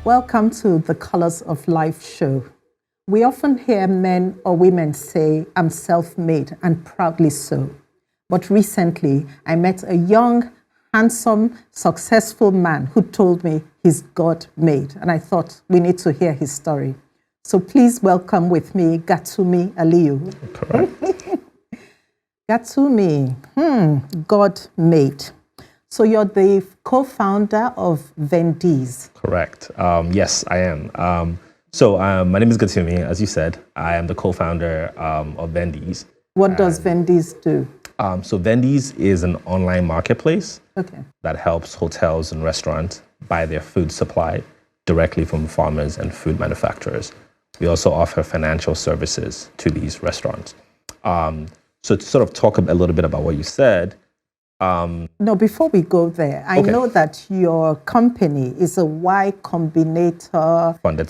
Welcome to the Colors of Life show. We often hear men or women say, I'm self-made, and proudly so. But recently, I met a young, handsome, successful man who told me he's God-made. And I thought we need to hear his story. So please welcome with me, Gatumi Aliyu. Correct. Gatumi, God-made. So you're the co-founder of Vendees. Correct. Yes, I am. My name is Gatumi, as you said. I am the co-founder of Vendees. What does Vendees do? So Vendees is an online marketplace that helps hotels and restaurants buy their food supply directly from farmers and food manufacturers. We also offer financial services to these restaurants. So to sort of talk a little bit about what you said. No, before we go there, I know that your company is a Y Combinator funded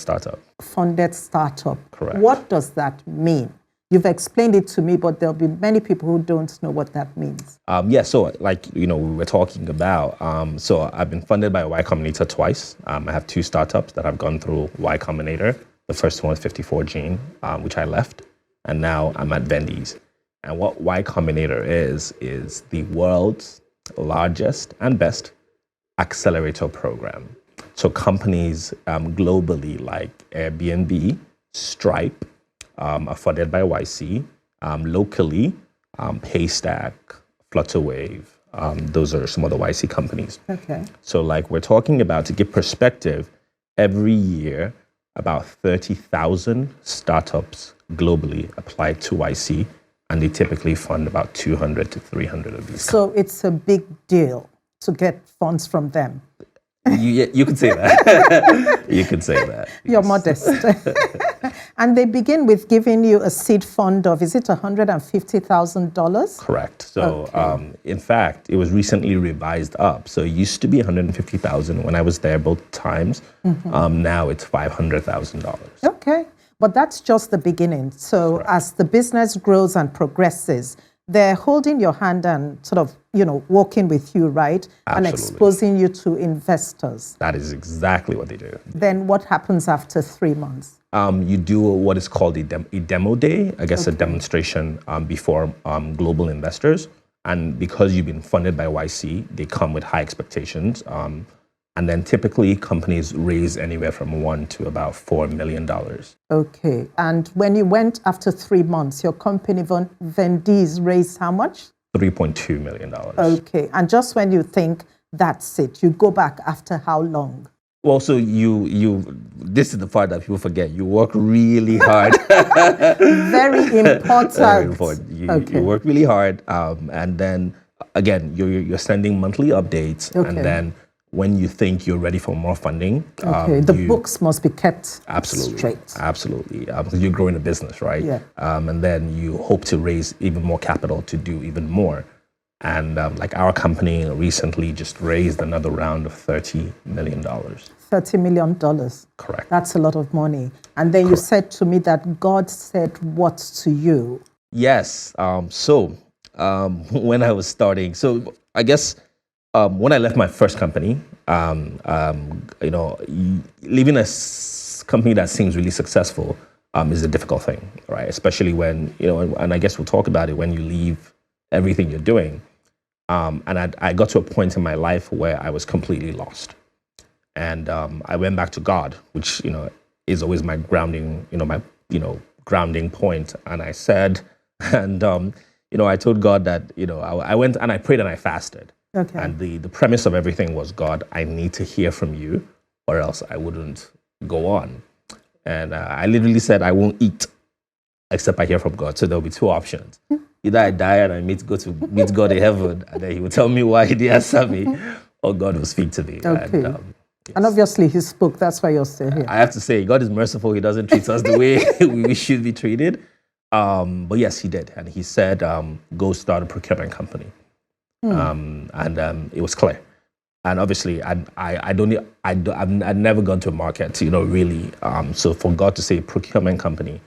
startup. Correct. What does that mean? You've explained it to me, but there'll be many people who don't know what that means. So we were talking about, so I've been funded by Y Combinator twice. I have two startups that have gone through Y Combinator. The first one was 54 Gene, which I left, and now I'm at Vendees. And what Y Combinator is the world's largest and best accelerator program. So companies globally like Airbnb, Stripe, are funded by YC. Locally, Paystack, Flutterwave, those are some of the YC companies. So we're talking about, to give perspective, every year, about 30,000 startups globally apply to YC. And they typically fund about 200 to 300 of these. So it's a big deal to get funds from them. You could say that. You could say that. You're modest. And they begin with giving you a seed fund of, is it $150,000? Correct. So in fact, it was recently revised up. So it used to be $150,000 when I was there both times. Now it's $500,000. Okay. But that's just the beginning. So as the business grows and progresses, they're holding your hand and sort of, working with you, right? Absolutely. And exposing you to investors. That is exactly what they do. Then what happens after 3 months? You do what is called a demo day, I guess a demonstration before global investors. And because you've been funded by YC, they come with high expectations. And then typically companies raise anywhere from $1 to about $4 million. Okay. And when you went after 3 months, your company Vendees raised how much? $3.2 million. Okay. And just when you think that's it, you go back after how long? Well, so this is the part that people forget. You work really hard. Very important. Very important. You work really hard. And then again, you're sending monthly updates. And then when you think you're ready for more funding. The books must be kept straight. Absolutely. Because you're growing a business, right? Yeah. And then you hope to raise even more capital to do even more. And our company recently just raised another round of $30 million. $30 million. Correct. That's a lot of money. And then you said to me that God said what to you? Yes. When I was starting, so I guess when I left my first company, leaving a company that seems really successful is a difficult thing, right? Especially when, and I guess we'll talk about it, when you leave everything you're doing. And I got to a point in my life where I was completely lost. And I went back to God, which, is always my grounding, grounding point. And I said, I told God that, I went and I prayed and I fasted. And the premise of everything was, God, I need to hear from you or else I wouldn't go on. And I literally said, I won't eat except I hear from God. So there'll be two options. Either I die and I meet God in heaven, and then he will tell me why he didn't answer me, or God will speak to me. And obviously he spoke, that's why you're still here. I have to say, God is merciful. He doesn't treat us the way we should be treated. But yes, he did. And he said, go start a procurement company. And it was clear. And obviously, I'd never gone to a market, really. So for God to say procurement company,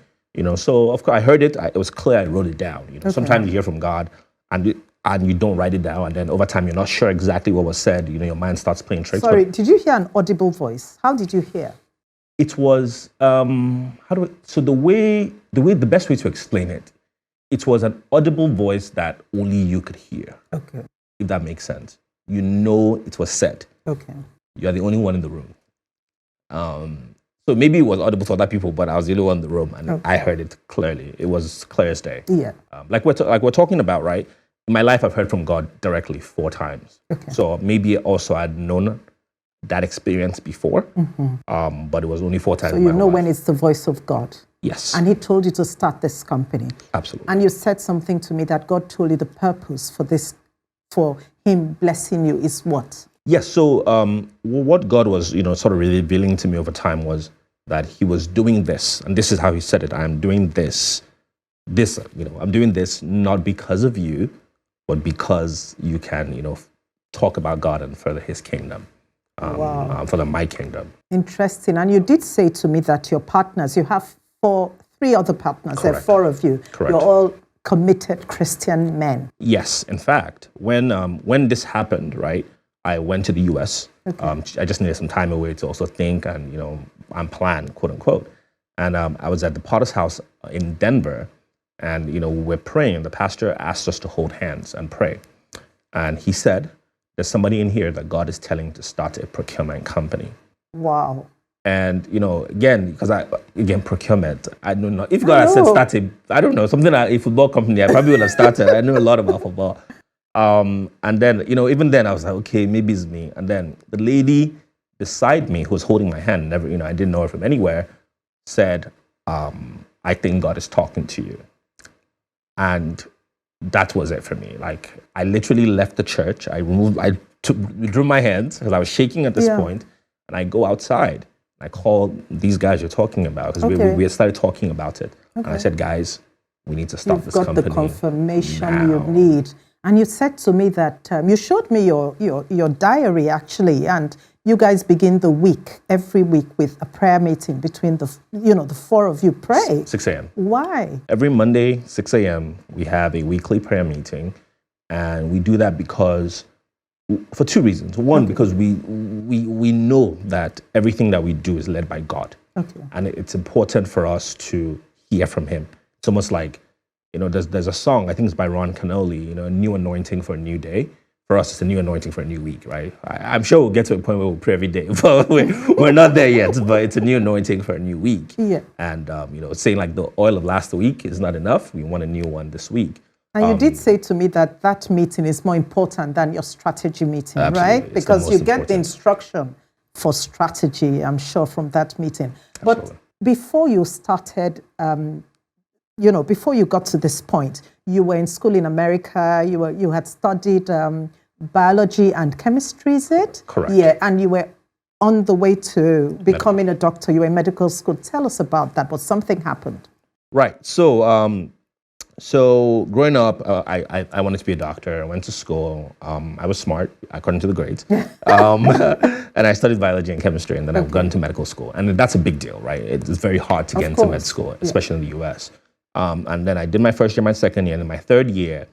so of course I heard it. It was clear. I wrote it down. Sometimes you hear from God, and and you don't write it down, and then over time you're not sure exactly what was said, your mind starts playing tricks. Sorry, did you hear an audible voice? How did you hear? It was the best way to explain it, it was an audible voice that only you could hear. Okay. If that makes sense. It was said. Okay. You're the only one in the room. So maybe it was audible to other people, but I was the only one in the room, and I heard it clearly. It was clear as day. Yeah. Like we're talking about, right? In my life, I've heard from God directly 4 times. Okay. So maybe also I'd known that experience before, but it was only 4 times. So you know when it's the voice of God. Yes. And he told you to start this company. Absolutely. And you said something to me that God told you the purpose for him blessing you is what? Yes. So what God was, sort of revealing to me over time was that he was doing this, and this is how he said it. I'm doing this, I'm doing this not because of you, but because you can, talk about God and further his kingdom, further my kingdom. Interesting. And you did say to me that your partners, you have 3 other partners, Correct. there are 4 of you. Correct. You're all committed Christian men. Yes. In fact, when this happened, right, I went to the U.S. Okay. I just needed some time away to also think and, and plan, quote unquote. And I was at the Potter's house in Denver, and, we're praying. The pastor asked us to hold hands and pray. And he said, there's somebody in here that God is telling to start a procurement company. Wow. And, again, procurement, I don't know. If God had said started, I don't know, something like a football company, I probably would have started. I know a lot about football. And then, even then I was like, okay, maybe it's me. And then the lady beside me who was holding my hand, never, I didn't know her from anywhere, said, I think God is talking to you. And that was it for me. Like, I literally left the church. I withdrew my hands because I was shaking at this point, and I go outside. I called these guys you're talking about because we had started talking about it. Okay. And I said, guys, we need to stop this company. You've got the confirmation now. You need. And you said to me that you showed me your diary, actually, and you guys begin the week, every week, with a prayer meeting between the 4 of you pray. 6 a.m. Why? Every Monday, 6 a.m., we have a weekly prayer meeting. And we do that because, for 2 reasons. One, because we know that everything that we do is led by God. Okay. And it's important for us to hear from him. It's almost like, there's a song, I think it's by Ron Canoli, a new anointing for a new day. For us, it's a new anointing for a new week, right? I'm sure we'll get to a point where we'll pray every day, but we're not there yet. But it's a new anointing for a new week. Yeah. And, saying like the oil of last week is not enough. We want a new one this week. And you did say to me that meeting is more important than your strategy meeting, absolutely. Right? Because you get the instruction for strategy, I'm sure, from that meeting. Absolutely. But before you started, before you got to this point, you were in school in America, you had studied biology and chemistry, is it? Correct. Yeah, and you were on the way to becoming a doctor. You were in medical school. Tell us about that, but something happened. Right. So growing up, I wanted to be a doctor. I went to school. I was smart, according to the grades. And I studied biology and chemistry, and then I've gone to medical school. And that's a big deal, right? It's very hard to get into med school, especially in the U.S. And then I did my first year, my second year, and in my third year,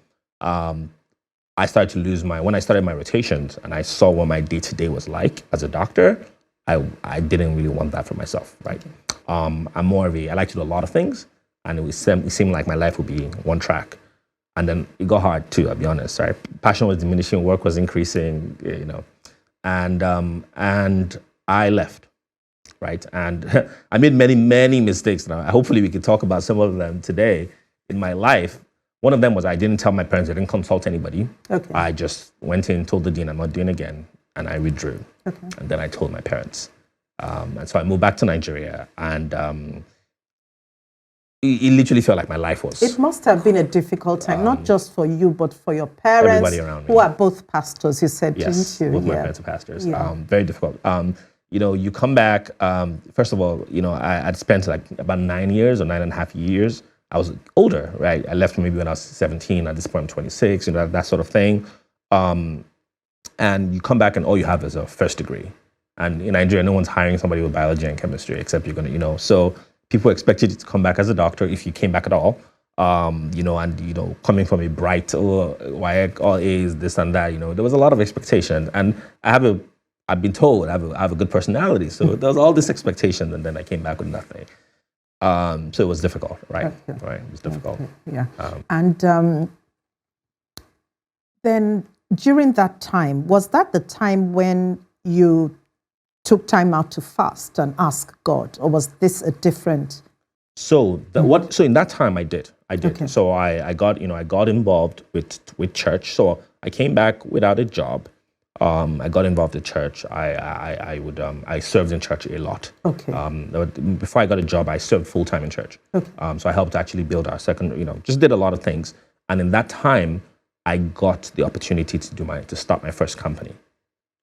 I started to lose when I started my rotations and I saw what my day-to-day was like as a doctor, I didn't really want that for myself, right? I like to do a lot of things, and it seemed like my life would be one track. And then it got hard too, I'll be honest, right? Passion was diminishing, work was increasing, and I left, right? And I made many, many mistakes. Now, hopefully we can talk about some of them today in my life. One of them was I didn't tell my parents, I didn't consult anybody. Okay. I just went in, told the dean I'm not doing it again, and I withdrew. Okay. And then I told my parents. And so I moved back to Nigeria, and it literally felt like my life was... It must have been a difficult time, not just for you, but for your parents. Everybody around me. Who are both pastors, you said, yes, didn't you? Both my parents are pastors. Yeah. Very difficult. You come back, first of all, I'd spent like about 9 years or 9.5 years. I was older, right? I left maybe when I was 17. At this point, I'm 26, that sort of thing. And you come back and all you have is a first degree. And in Nigeria, no one's hiring somebody with biology and chemistry, except you're going to, so people expected you to come back as a doctor if you came back at all. and coming from a bright, why all A's, this and that, there was a lot of expectation. And I've been told I have a good personality. So there was all this expectation, and then I came back with nothing. So it was difficult, right? Okay. Right, it was difficult. Okay. Yeah. Then during that time, was that the time when you took time out to fast and ask God, or was this a different? So in that time I did. Okay. So I got involved with church. So I came back without a job. I got involved in church. I served in church a lot. Okay. Before I got a job, I served full time in church. Okay. So I helped actually build our second. Just did a lot of things. And in that time, I got the opportunity to start my first company.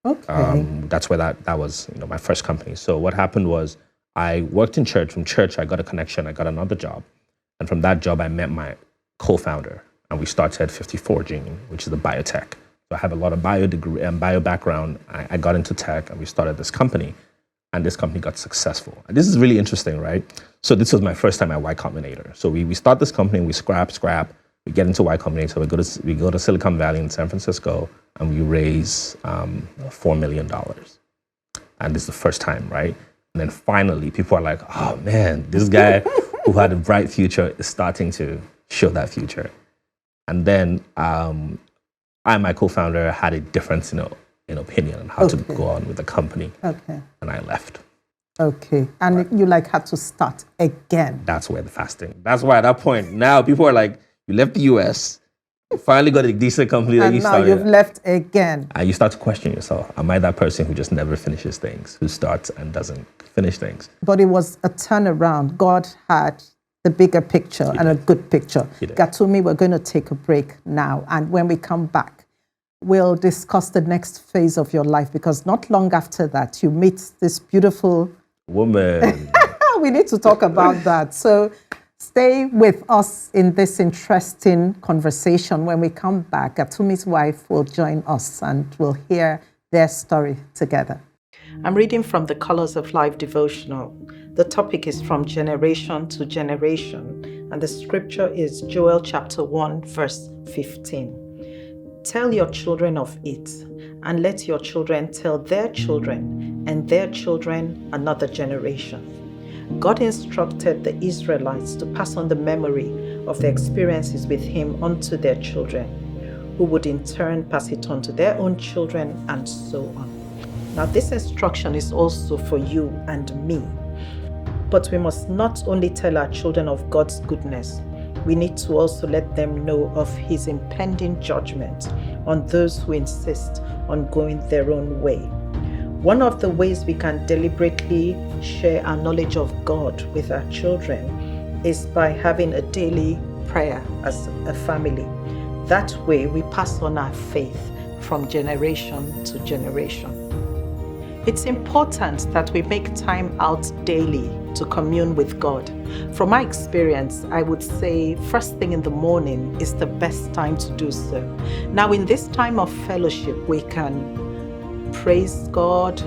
Okay. That's where that was, my first company. So what happened was I worked in church. From church, I got a connection. I got another job. And from that job, I met my co-founder. And we started 54 Gene, which is the biotech. So I have a lot of bio background. I got into tech, and we started this company. And this company got successful. And this is really interesting, right? So this was my first time at Y Combinator. So we start this company, we scrap. We get into Y Combinator. We go to Silicon Valley in San Francisco, and we raise $4 million. And this is the first time, right? And then finally, people are like, oh man, this guy who had a bright future is starting to show that future. And then I and my co-founder had a difference in opinion on how to go on with the company. Okay. And I left. Okay. And you had to start again. That's where the fasting. That's why at that point, now people are like, you left the US, you finally got a decent company that and you now started. You've left again. And you start to question yourself. Am I that person who just never finishes things, who starts and doesn't finish things? But it was a turnaround. God had the bigger picture and a good picture. Gatumi, we're going to take a break now. And when we come back, we'll discuss the next phase of your life, because not long after that, you meet this beautiful woman. We need to talk about that. So stay with us in this interesting conversation. When we come back, Gatumi's wife will join us and we'll hear their story together. I'm reading from the Colors of Life devotional. The topic is from generation to generation, and the scripture is Joel chapter 1, verse 15. Tell your children of it, and let your children tell their children, and their children another generation. God instructed the Israelites to pass on the memory of their experiences with Him onto their children, who would in turn pass it on to their own children, and so on. Now, this instruction is also for you and me. But we must not only tell our children of God's goodness, we need to also let them know of His impending judgment on those who insist on going their own way. One of the ways we can deliberately share our knowledge of God with our children is by having a daily prayer as a family. That way, we pass on our faith from generation to generation. It's important that we make time out daily to commune with God. From my experience, I would say first thing in the morning is the best time to do so. Now, in this time of fellowship, we can praise God,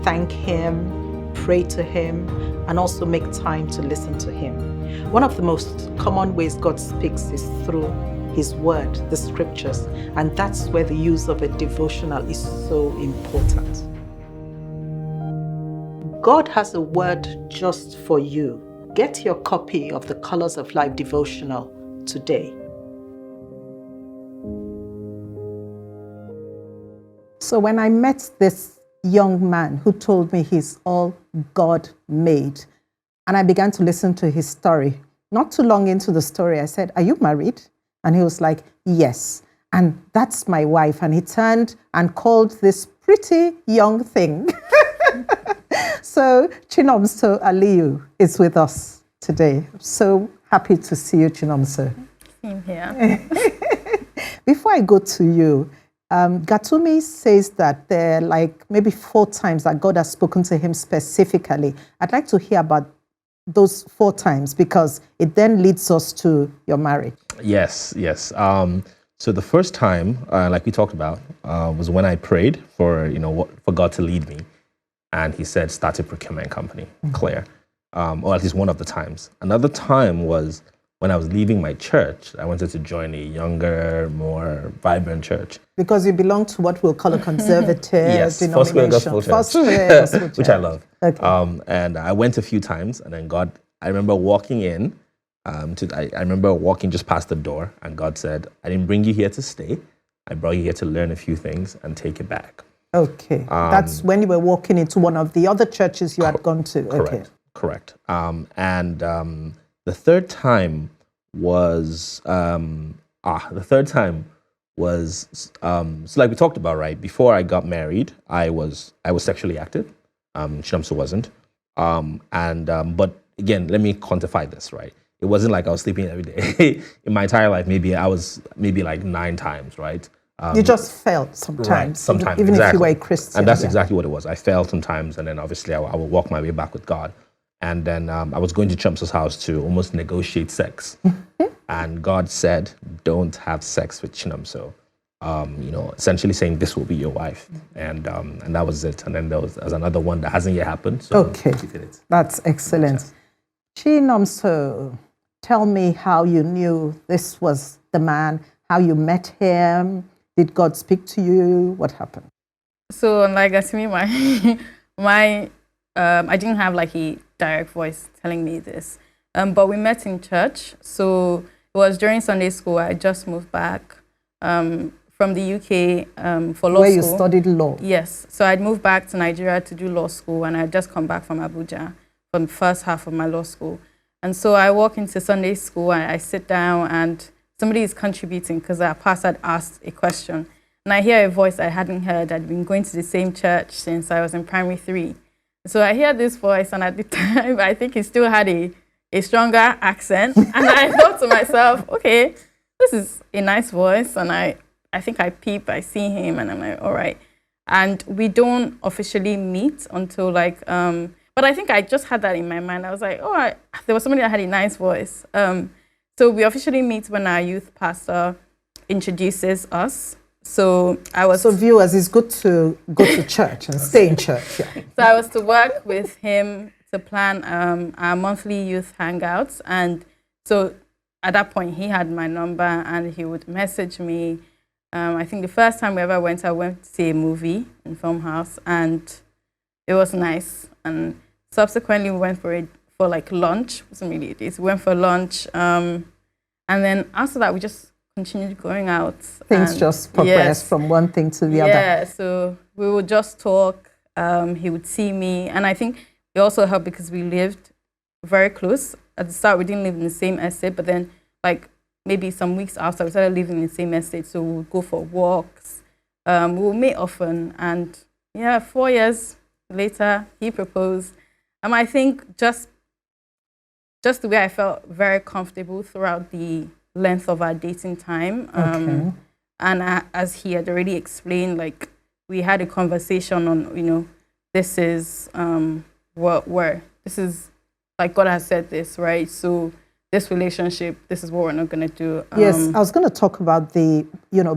thank Him, pray to Him, and also make time to listen to Him. One of the most common ways God speaks is through His Word, the Scriptures, and that's where the use of a devotional is so important. God has a word just for you. Get your copy of the Colors of Life devotional today. So when I met this young man who told me he's all God made, and I began to listen to his story, not too long into the story, I said, "Are you married?" And he was like, "Yes. And that's my wife." And he turned and called this pretty young thing. So Chinomso Aliyu is with us today. So happy to see you, Chinomso. Same here. Before I go to you, Gatumi says that there are like maybe 4 times that God has spoken to him specifically. I'd like to hear about those 4 times, because it then leads us to your marriage. Yes. So the first time, like we talked about, was when I prayed for God to lead me. And he said, start a procurement company, Claire, or at least one of the times. Another time was when I was leaving my church, I wanted to join a younger, more vibrant church. Because you belong to what we'll call a conservative Yes, denomination. Gospel Church. Foursquare Gospel Church. Which I love. Okay. And I went a few times, and then I remember walking in, I remember walking just past the door, and God said, I didn't bring you here to stay. I brought you here to learn a few things and take it back. Okay. That's when you were walking into one of the other churches you had gone to. Correct. The third time was so like we talked about, right? Before I got married, I was sexually active. Chinomso wasn't. But again, let me quantify this, right? It wasn't like I was sleeping every day. In my entire life, I was like 9 times, right? You just felt sometimes. Right, sometimes. Even exactly. if you were a Christian. And that's exactly what it was. I fell sometimes, and then obviously I would walk my way back with God. And then I was going to Chinomso's house to almost negotiate sex. And God said, don't have sex with Chinomso. Essentially saying this will be your wife. And that was it. And then there was another one that hasn't yet happened. So okay, that's excellent. Chinomso, tell me how you knew this was the man, how you met him. Did God speak to you? What happened? So unlike Gatumi, I didn't have like a direct voice telling me this. But we met in church. So it was during Sunday school. I just moved back from the UK for law school. Where you studied law? Yes. So I'd moved back to Nigeria to do law school, and I'd just come back from Abuja for the first half of my law school. And so I walk into Sunday school, and I sit down, and somebody is contributing because our pastor had asked a question. And I hear a voice I hadn't heard. I'd been going to the same church since I was in primary 3. So I hear this voice, and at the time, I think he still had a stronger accent. And I thought to myself, okay, this is a nice voice. And I think I peep, I see him, and I'm like, all right. And we don't officially meet until like, but I think I just had that in my mind. I was like, oh, there was somebody that had a nice voice. So we officially meet when our youth pastor introduces us. So viewers, it's good to go to church and stay in church. Yeah. So I was to work with him to plan our monthly youth hangouts. And so at that point, he had my number and he would message me. I think the first time I went to see a movie in Film House, and it was nice. And subsequently, we went for like lunch. It wasn't really days. We went for lunch. And then after that, we just continued going out. Things just progressed from one thing to the other. Yeah, so we would just talk. He would see me. And I think it also helped because we lived very close. At the start, we didn't live in the same estate, but then like maybe some weeks after, we started living in the same estate. So we would go for walks. We would meet often. And yeah, 4 years later, he proposed. I think just the way I felt very comfortable throughout the length of our dating time. And as he had already explained, like we had a conversation on, this is this is like God has said this, right? So this relationship, this is what we're not going to do. Yes, I was going to talk about the,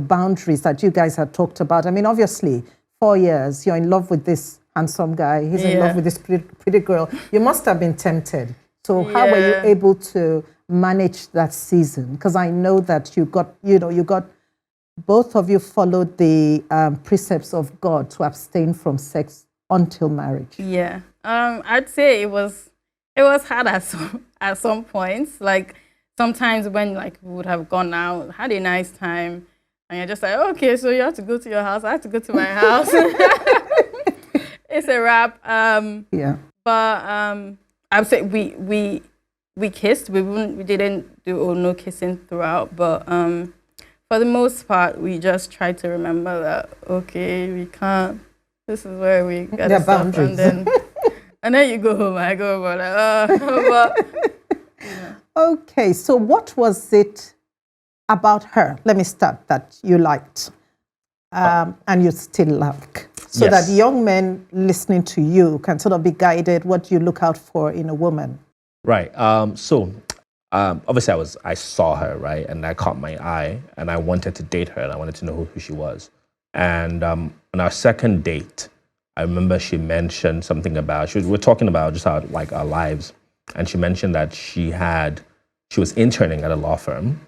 boundaries that you guys had talked about. I mean, obviously, 4 years, you're in love with this handsome guy. He's in love with this pretty girl. You must have been tempted. So how were you able to manage that season? Because I know that you got both of you followed the precepts of God to abstain from sex until marriage. Yeah, I'd say it was hard at some points. Like sometimes when like we would have gone out, had a nice time, and you're just like, okay, so you have to go to your house. I have to go to my house. It's a wrap. But I would say we kissed. We didn't do no kissing throughout, but for the most part, we just tried to remember that okay, we can't. This is where we got to stop, and then you go home. I go home, Okay, so what was it about her? Let me start that you liked, and you still like. So that young men listening to you can sort of be guided what you look out for in a woman. Right. Obviously I saw her, right, and that caught my eye, and I wanted to date her, and I wanted to know who she was. And on our second date, I remember she mentioned something about we're talking about just how like our lives, and she mentioned that she had She was interning at a law firm,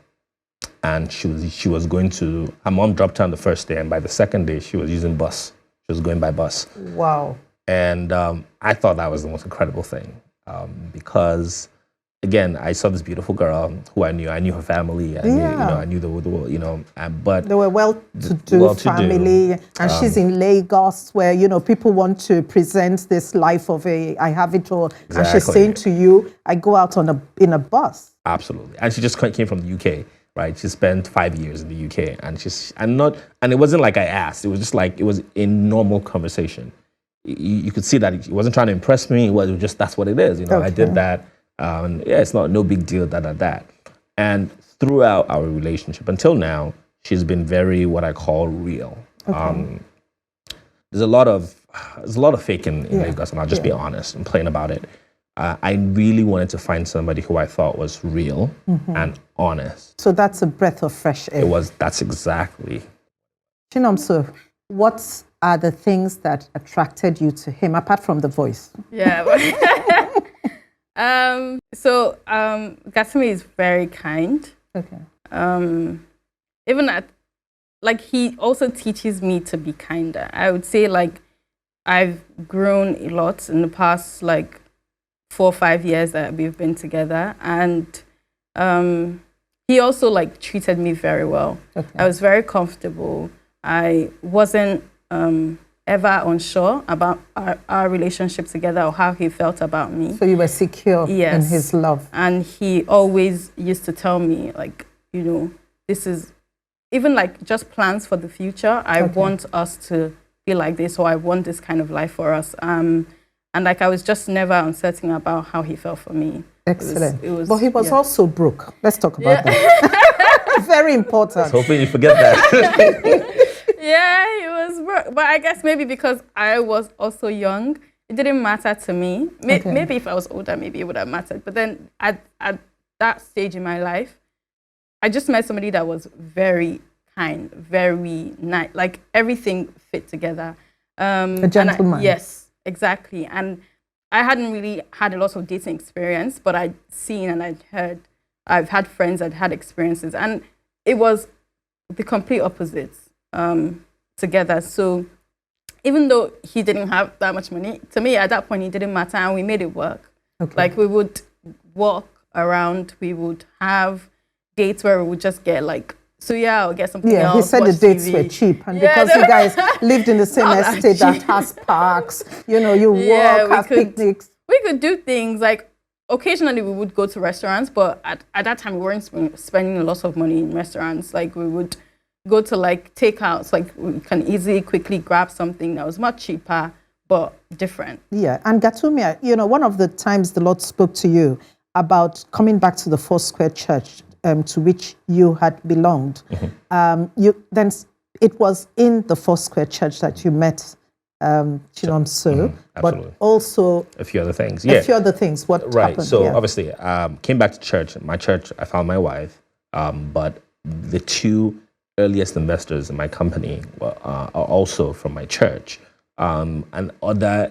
and she was going to. Her mom dropped her on the first day, and by the second day, she was using bus. She was going by bus. Wow. And I thought that was the most incredible thing because, again, I saw this beautiful girl who I knew. I knew her family. I knew but they were well-to-do family, and she's in Lagos, where people want to present this life of I have it all, exactly. And she's saying to you, I go out in a bus. Absolutely, and she just came from the UK. Right, she spent 5 years in the UK, and it wasn't like I asked. It was just like it was a normal conversation. You could see that he wasn't trying to impress me. It was just that's what it is. Okay. I did that. It's no big deal. That. And throughout our relationship until now, she's been very what I call real. Okay. There's a lot of fake in Lagos, and I'll just be honest and plain about it. I really wanted to find somebody who I thought was real and honest. So that's a breath of fresh air. That's exactly. Chinomso, what are the things that attracted you to him, apart from the voice? Yeah. Gatumi is very kind. Okay. Even he also teaches me to be kinder. I would say I've grown a lot in the past 4 or 5 years that we've been together, and he also treated me very well. Okay. I was very comfortable. I wasn't ever unsure about our relationship together or how he felt about me. So you were secure in his love. And he always used to tell me this is even just plans for the future. I want us to be like this, or I want this kind of life for us. And I was just never uncertain about how he felt for me. Excellent. But he was also broke. Let's talk about that. Very important. I was hoping you forget that. Yeah, he was broke. But I guess maybe because I was also young, it didn't matter to me. Maybe if I was older, maybe it would have mattered. But then at that stage in my life, I just met somebody that was very kind, very nice. Everything fit together. A gentleman. Yes. Exactly. And I hadn't really had a lot of dating experience, but I'd seen and I've had friends that had experiences, and it was the complete opposites together. So even though he didn't have that much money, to me at that point it didn't matter, and we made it work. Okay. We would walk around, we would have dates where we would just get I'll get something else. He said the dates were cheap, and because you guys lived in the same estate that has parks, you walk, have picnics. We could do things occasionally we would go to restaurants, but at that time we weren't spending a lot of money in restaurants. We would go to takeouts. We can easily, quickly grab something that was much cheaper but different. Yeah, and Gatumi, one of the times the Lord spoke to you about coming back to the Foursquare Church, to which you had belonged. Then it was in the Foursquare Church that you met Chinomso, but also a few other things. A few other things. What happened? So obviously, came back to church. My church, I found my wife, but the two earliest investors in my company are also from my church, and other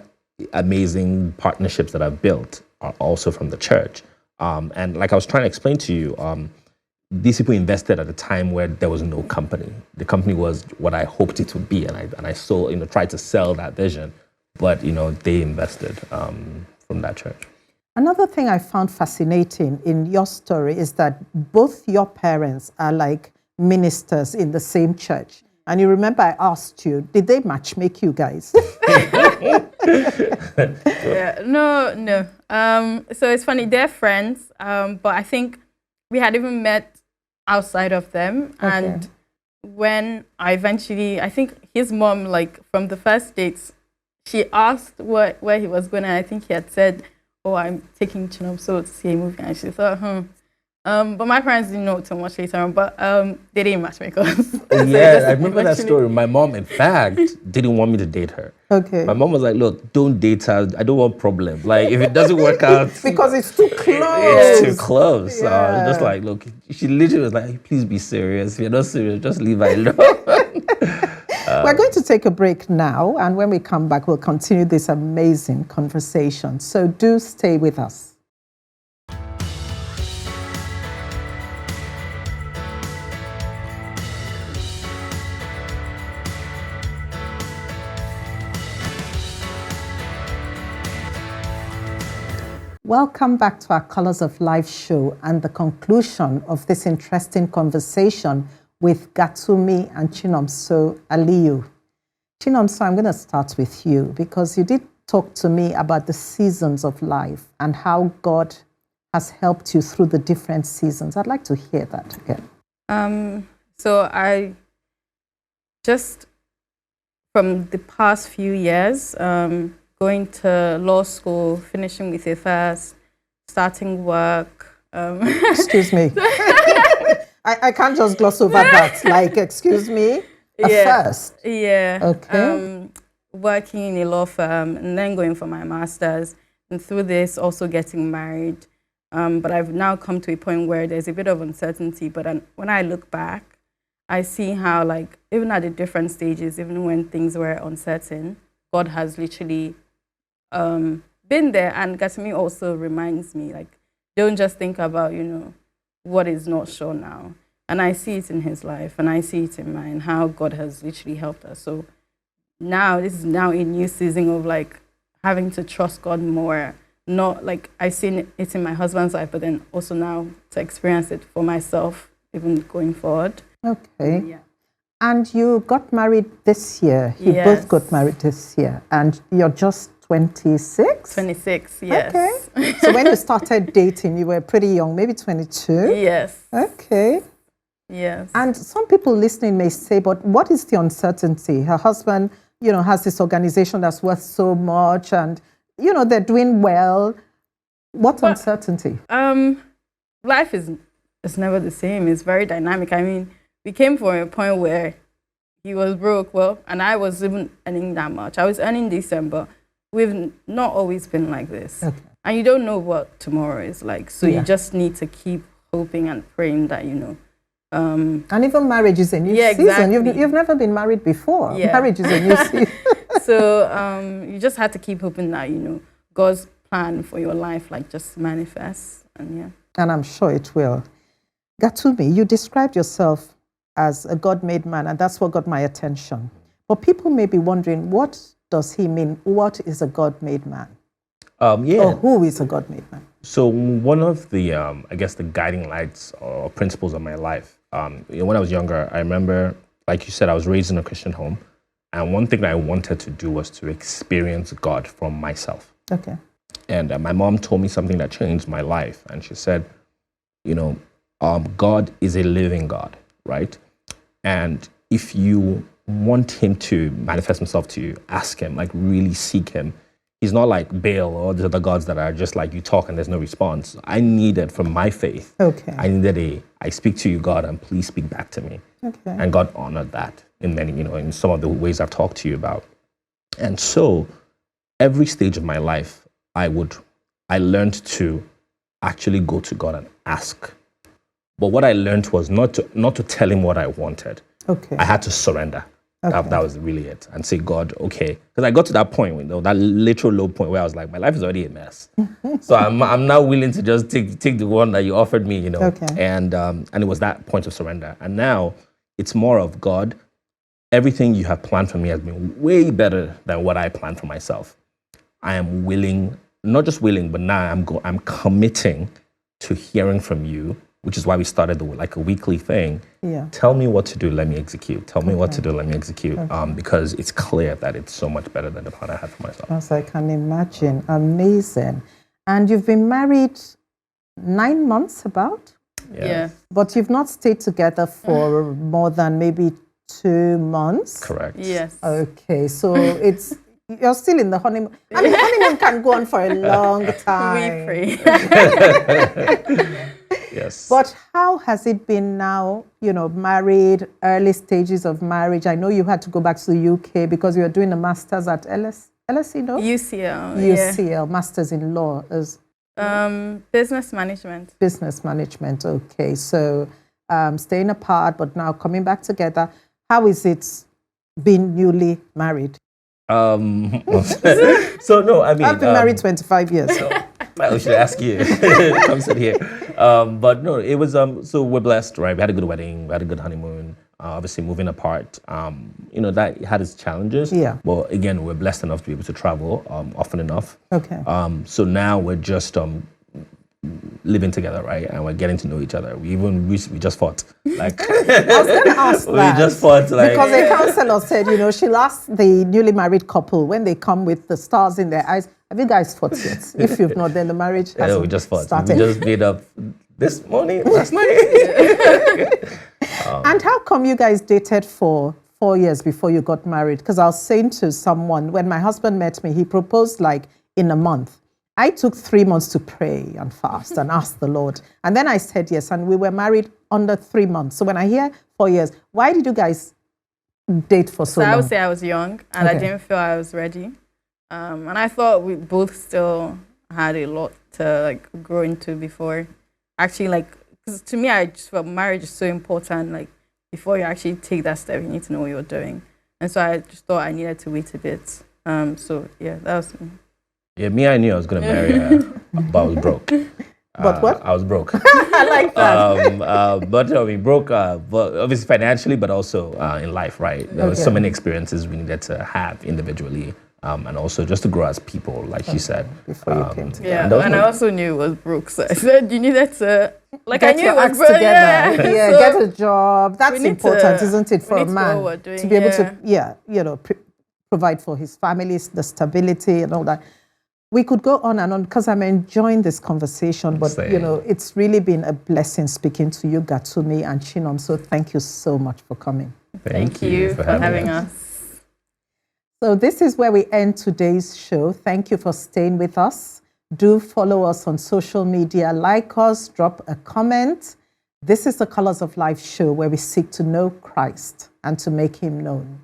amazing partnerships that I've built are also from the church. And I was trying to explain to you, these people invested at a time where there was no company. The company was what I hoped it would be, and I sold, tried to sell that vision, but they invested from that church. Another thing I found fascinating in your story is that both your parents are ministers in the same church. And you remember I asked you, did they matchmake you guys? No. So it's funny, they're friends, but I think we had even met outside of them. Okay. And when I think his mom, from the first dates, she asked where he was going, and I think he had said, I'm taking Chinomso to see a movie, and she thought, but my parents didn't know too much later on, but they didn't matchmake us. Yeah, I remember that story. My mom, in fact, didn't want me to date her. Okay. My mom was like, look, don't date her. I don't want problems. If it doesn't work out. Because it's too close. It's too close. Yeah. Just look, she literally was like, please be serious. If you're not serious, just leave her alone. We're going to take a break now, and when we come back, we'll continue this amazing conversation. So do stay with us. Welcome back to our Colors of Life show and the conclusion of this interesting conversation with Gatumi and Chinomso Aliyu. Chinomso, I'm going to start with you because you did talk to me about the seasons of life and how God has helped you through the different seasons. I'd like to hear that again. So I just, from the past few years, going to law school, finishing with a first, starting work. Excuse me. I can't just gloss over that. Like, excuse me, first. Yeah. Okay. Working in a law firm and then going for my master's. And through this, also getting married. But I've now come to a point where there's a bit of uncertainty. But when I look back, I see how, like, even at the different stages, even when things were uncertain, God has literally been there. And Gatumi also reminds me, like, don't just think about, what is not sure now. And I see it in his life, and I see it in mine, how God has literally helped us. So now, this is now a new season of, like, having to trust God more. Not like I've seen it in my husband's life, but then also now to experience it for myself, even going forward. Okay. Yeah. And you got married this year. You both got married this year. And you're just 26? 26, yes. Okay. So when you started dating, you were pretty young, maybe 22? Yes. Okay. Yes. And some people listening may say, but what is the uncertainty? Her husband, has this organization that's worth so much and, they're doing well. What uncertainty? Life is never the same. It's very dynamic. I mean, we came from a point where he was broke, and I was even earning that much. I was earning December. We've not always been like this. Okay. And you don't know what tomorrow is like. So you just need to keep hoping and praying that, and even marriage is a new season. Exactly. You've never been married before. Yeah. Marriage is a new season. So you just have to keep hoping that, God's plan for your life, like, just manifests. And I'm sure it will. Gatumi, you described yourself as a God-made man, and that's what got my attention. But people may be wondering, what does he mean? What is a God-made man? Or who is a God-made man? So one of the, I guess, the guiding lights or principles of my life, when I was younger, I remember, like you said, I was raised in a Christian home. And one thing that I wanted to do was to experience God from myself. Okay. And my mom told me something that changed my life. And she said, God is a living God, right? And if you want him to manifest himself to you, ask him, like, really seek him. He's not like Baal or the other gods that are just like you talk and there's no response. I needed, from my faith, I needed I speak to you, God, and please speak back to me. Okay. And God honored that in many, in some of the ways I've talked to you about. And so every stage of my life, I learned to actually go to God and ask. But what I learned was not to tell him what I wanted. Okay. I had to surrender. Okay. That was really it. And say, God, okay. Because I got to that point, that literal low point where I was like, my life is already a mess. So I'm now willing to just take the one that you offered me, Okay. And it was that point of surrender. And now it's more of, God, everything you have planned for me has been way better than what I planned for myself. I am willing, not just willing, but now I'm committing to hearing from you, which is why we started a weekly thing. Yeah. Tell me what to do, let me execute. Tell me what to do, let me execute. Because it's clear that it's so much better than the plan I had for myself. As I can imagine. Amazing. And you've been married 9 months about? Yeah. But you've not stayed together for more than maybe 2 months? Correct. Yes. Okay, so you're still in the honeymoon. I mean, honeymoon can go on for a long time. We pray. Yes. But how has it been now, married, early stages of marriage? I know you had to go back to the UK because you were doing a master's at LSE, no? UCL. UCL, Masters in Law. Business management. Business management, okay. So staying apart, but now coming back together. How is it being newly married? So no, I mean, I've been married 25 years. So. I should ask you. Come sit here. But no, it was, so we're blessed, right? We had a good wedding, we had a good honeymoon. Obviously, moving apart, that had its challenges. Yeah. But again, we're blessed enough to be able to travel often enough. Okay. So now we're just living together, right? And we're getting to know each other. We just fought. Like I was going to ask we that. just fought, like, Because a counselor said, she'll ask the newly married couple when they come with the stars in their eyes, have you guys fought yet? If you've not, then the marriage hasn't we just fought. started. We just made up this morning, last night. And how come you guys dated for 4 years before you got married? Because I was saying to someone, when my husband met me, he proposed like in a month. I took 3 months to pray and fast and ask the Lord. And then I said yes, and we were married under 3 months. So when I hear 4 years, why did you guys date for so long? I would say I was young, and I Okay. didn't feel I was ready. And I thought we both still had a lot to grow into before. Actually, because to me, I just felt marriage is so important. Like, before you actually take that step, you need to know what you're doing. And so I just thought I needed to wait a bit. So yeah, that was me. Yeah, me, I knew I was going to marry her, but I was broke. But what? I was broke. I like that. But I mean, broke, but obviously financially, but also in life, right? There was so many experiences we needed to have individually, and also just to grow as people, like she said. Before you came together. Yeah, and I also knew it was broke, so I said you needed to, I Get knew your it was acts broke. together. Yeah, So get a job. That's need important, to- isn't it, for we a need to know man what we're doing, to be able yeah. to, provide for his family, the stability and all that. We could go on and on because I'm enjoying this conversation, but Same. it's really been a blessing speaking to you, Gatumi and Chinomso. So thank you so much for coming. Thank you for having us. So this is where we end today's show. Thank you for staying with us. Do follow us on social media, like us, drop a comment. This is the Colors of Life show where we seek to know Christ and to make him known.